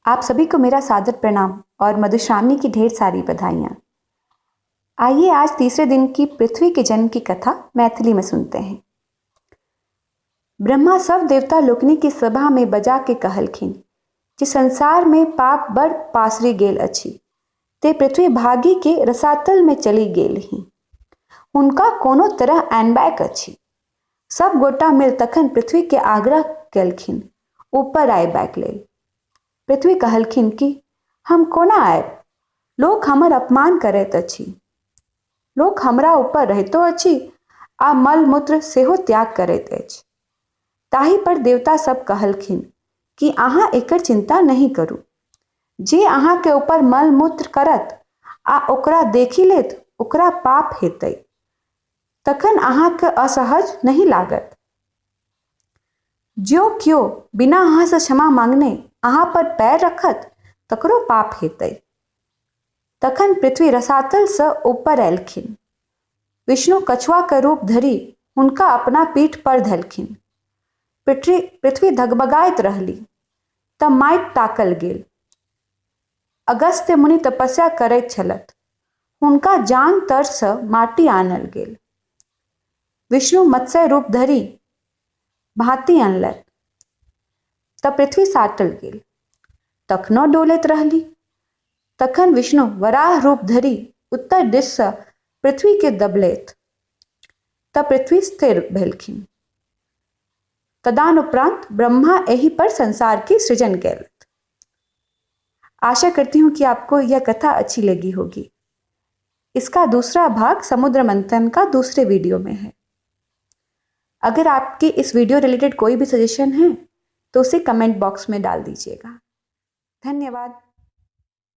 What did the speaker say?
आप सभी को मेरा सादर प्रणाम और मधुश्रावणी की ढेर सारी बधाइयाँ। आइए आज तीसरे दिन की पृथ्वी के जन्म की कथा मैथिली में सुनते हैं। ब्रह्मा सब देवता लोकनि की सभा में बजा के कहलखिन कि संसार में पाप बड़ पासरी गेल अछि, ते पृथ्वी भागी के रसातल में चली गेल ही, हुनका कोनो तरह आनबाक अछि। सब गोटा मिल तखन पृथ्वी के आग्रह केलखिन ऊपर आयबाक लेल। पृथ्वी कहलखिन कि हम कोना आयब, लोक हमर अपमान करैत अछि। लोक हमरा ऊपर रहितो अछि आ मल मूत्र सेहो त्याग करैत अछि। ताहि पर देवता सब कहलखिन कि अहाँ एकर चिंता नहीं करू। जे अहाँ के ऊपर मल मूत्र करत आ ओकरा देखी लेत ओकरा पाप हेतै, तखन अहाँ के असहज नहीं लागत। जो क्यों बिना अहाँ से क्षमा मांगने अहाँ पर पैर रखत तकरो पाप हेतै। तखन पृथ्वी रसातल से ऊपर एलखिन। विष्णु कछुआ के रूप धरि हुनका अपना पीठ पर धलखिन। पृथ्वी धगबगाइत रहली। तब माटि ताकल गेल। अगस्त्य मुनि तपस्या करैत छलथ। हुनका जान तर से माटि आनल गेल। विष्णु मत्स्य रूप धरि भांति अनलथि। तब पृथ्वी साटल गेल। तखनो डोलैत रहली। तखन विष्णु वराह रूप धरि उत्तर दिश से पृथ्वी के दबलैथ। तब पृथ्वी स्थिर भेलखिन। तदानुप्रांत ब्रह्मा एहि पर संसार की सृजन कैलथ। आशा करती हूँ कि आपको यह कथा अच्छी लगी होगी। इसका दूसरा भाग समुद्र मंथन का दूसरे वीडियो में है। अगर आपकी इस वीडियो रिलेटेड कोई भी सजेशन है तो उसे कमेंट बॉक्स में डाल दीजिएगा। धन्यवाद।